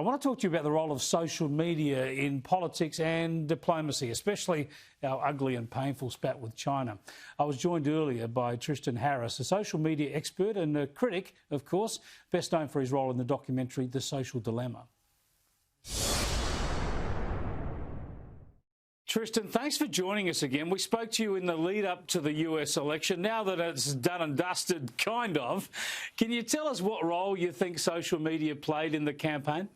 I want to talk to you about the role of social media in politics and diplomacy, especially our ugly and painful spat with China. I was joined earlier by Tristan Harris, a social media expert and a critic, of course, best known for his role in the documentary The Social Dilemma. Tristan, thanks for joining us again. We spoke to you in the lead up to the US election. Now that it's done and dusted, kind of, can you tell us what role you think social media played in the campaign?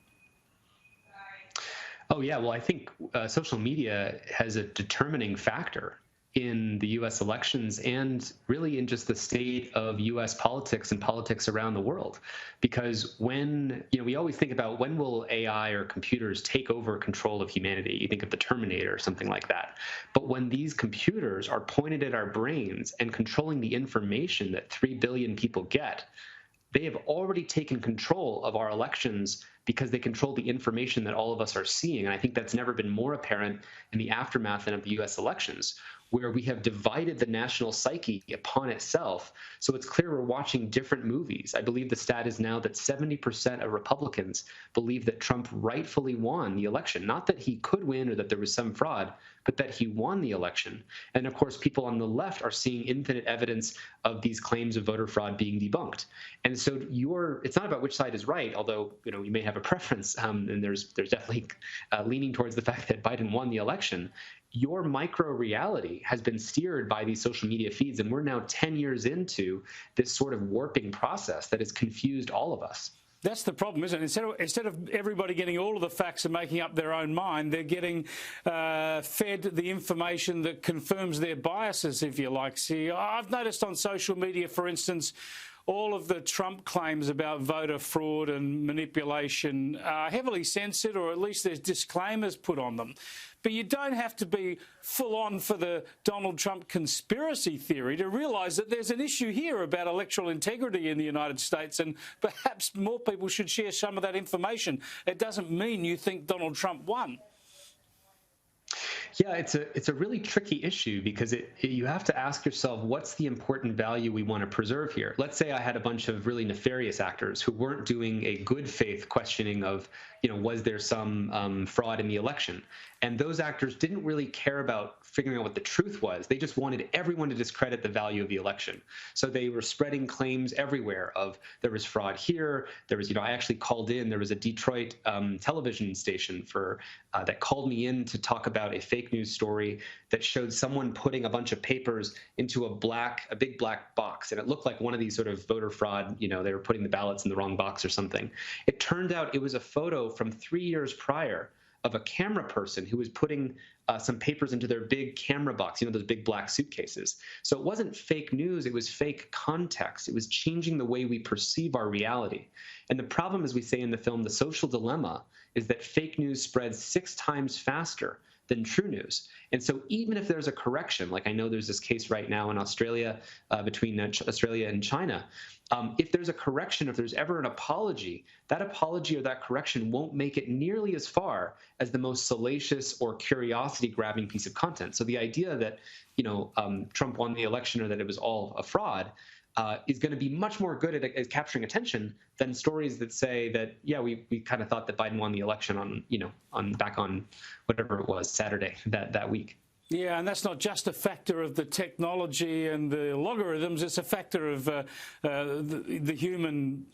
Oh, yeah. Well, I think social media has a determining factor in the U.S. elections and really in just the state of U.S. politics and politics around the world. Because when, we always think about when will AI or computers take over control of humanity? You think of the Terminator or something like that. But when these computers are pointed at our brains and controlling the information that 3 billion people get, they have already taken control of our elections because they control the information that all of us are seeing. And I think that's never been more apparent in the aftermath of the U.S. elections, where we have divided the national psyche upon itself. So it's clear we're watching different movies. I believe the stat is now that 70% of Republicans believe that Trump rightfully won the election. Not that he could win or that there was some fraud, but that he won the election. And of course, people on the left are seeing infinite evidence of these claims of voter fraud being debunked. And so it's not about which side is right, although you may have a preference, and there's definitely leaning towards the fact that Biden won the election. Your micro reality has been steered by these social media feeds, and we're now 10 years into this sort of warping process that has confused all of us. That's the problem, isn't it? Instead of everybody getting all of the facts and making up their own mind, they're getting fed the information that confirms their biases, if you like. See, I've noticed on social media, for instance, all of the Trump claims about voter fraud and manipulation are heavily censored, or at least there's disclaimers put on them. But you don't have to be full on for the Donald Trump conspiracy theory to realise that there's an issue here about electoral integrity in the United States, and perhaps more people should share some of that information. It doesn't mean you think Donald Trump won. Yeah, it's a really tricky issue because you have to ask yourself, what's the important value we want to preserve here? Let's say I had a bunch of really nefarious actors who weren't doing a good faith questioning of, was there some fraud in the election? And those actors didn't really care about figuring out what the truth was. They just wanted everyone to discredit the value of the election. So they were spreading claims everywhere of there was fraud here. There was, I actually called in. There was a Detroit television station that called me in to talk about a fake news story that showed someone putting a bunch of papers into a big black box. And it looked like one of these sort of voter fraud, they were putting the ballots in the wrong box or something. It turned out it was a photo from 3 years prior of a camera person who was putting some papers into their big camera box, those big black suitcases. So it wasn't fake news, it was fake context. It was changing the way we perceive our reality. And the problem, as we say in the film, The Social Dilemma, is that fake news spreads 6 times faster than true news. And so even if there's a correction, like I know there's this case right now in Australia between Australia and China, if there's a correction, if there's ever an apology, that apology or that correction won't make it nearly as far as the most salacious or curiosity-grabbing piece of content. So the idea that, Trump won the election or that it was all a fraud is going to be much more good at capturing attention than stories that say that, yeah, we kind of thought that Biden won the election back on whatever it was, Saturday that week. Yeah, and that's not just a factor of the technology and the logarithms. It's a factor of the human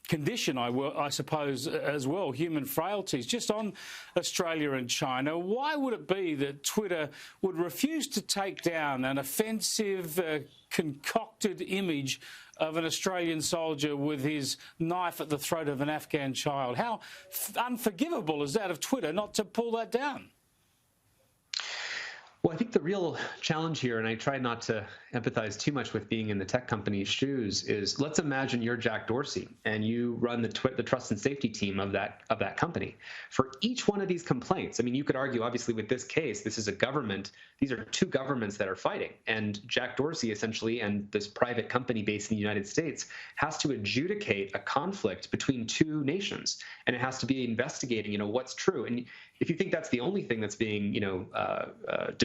condition, I suppose, as well, human frailties. Just on Australia and China, why would it be that Twitter would refuse to take down an offensive, concocted image of an Australian soldier with his knife at the throat of an Afghan child? How unforgivable is that of Twitter not to pull that down? Well, I think the real challenge here, and I try not to empathize too much with being in the tech company's shoes, is let's imagine you're Jack Dorsey and you run the trust and safety team of that company. For each one of these complaints, I mean, you could argue, obviously, with this case, this is a government. These are 2 governments that are fighting, and Jack Dorsey essentially and this private company based in the United States has to adjudicate a conflict between 2 nations, and it has to be investigating, what's true. And if you think that's the only thing that's being,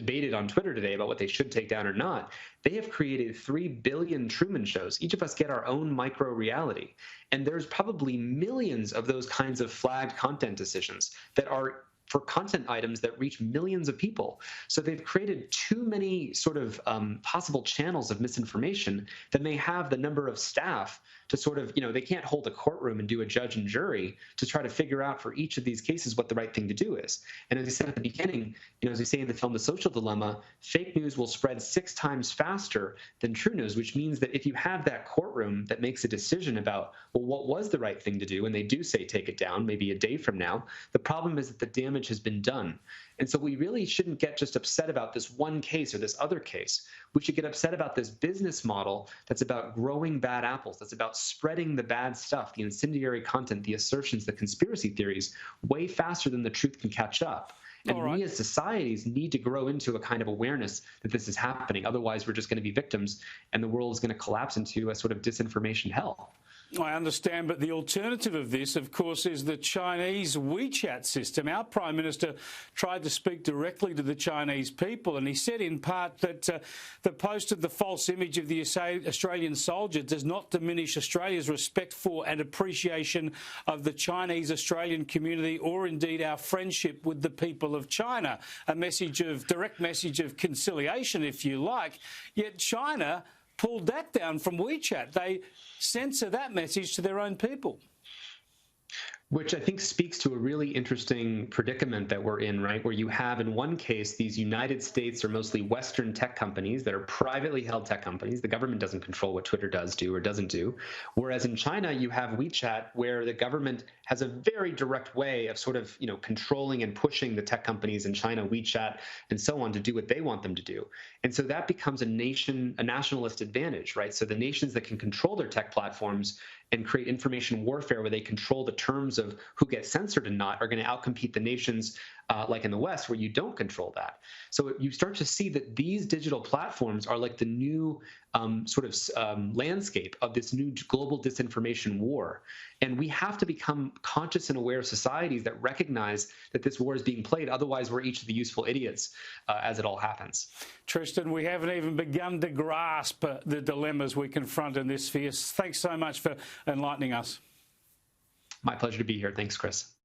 debated on Twitter today about what they should take down or not, they have created 3 billion Truman shows. Each of us get our own micro reality. And there's probably millions of those kinds of flagged content decisions that are for content items that reach millions of people. So they've created too many sort of possible channels of misinformation that may have the number of staff to sort of, they can't hold a courtroom and do a judge and jury to try to figure out for each of these cases what the right thing to do is. And as I said at the beginning, as we say in the film, The Social Dilemma, fake news will spread 6 times faster than true news, which means that if you have that courtroom that makes a decision about, well, what was the right thing to do, and they do say take it down maybe a day from now, the problem is that the damage has been done. And so we really shouldn't get just upset about this one case or this other case. We should get upset about this business model that's about growing bad apples, that's about spreading the bad stuff, the incendiary content, the assertions, the conspiracy theories, way faster than the truth can catch up. And we as societies need to grow into a kind of awareness that this is happening. Otherwise, we're just going to be victims, and the world is going to collapse into a sort of disinformation hell. I understand, but the alternative of this, of course, is the Chinese WeChat system. Our Prime Minister tried to speak directly to the Chinese people, and he said in part that the post of the false image of the Australian soldier does not diminish Australia's respect for and appreciation of the Chinese Australian community or indeed our friendship with the people of China. A direct message of conciliation, if you like. Yet China pulled that down from WeChat. They censor that message to their own people. Which I think speaks to a really interesting predicament that we're in, right? Where you have, in one case, these United States or mostly Western tech companies that are privately held tech companies. The government doesn't control what Twitter does do or doesn't do. Whereas in China, you have WeChat, where the government has a very direct way of sort of, controlling and pushing the tech companies in China, WeChat, and so on, to do what they want them to do. And so that becomes a nationalist advantage, right? So the nations that can control their tech platforms and create information warfare where they control the terms of who gets censored and not are going to outcompete the nations like in the West, where you don't control that. So you start to see that these digital platforms are like the new landscape of this new global disinformation war. And we have to become conscious and aware societies that recognize that this war is being played. Otherwise, we're each of the useful idiots as it all happens. Tristan, we haven't even begun to grasp the dilemmas we confront in this sphere. Thanks so much for enlightening us. My pleasure to be here. Thanks, Chris.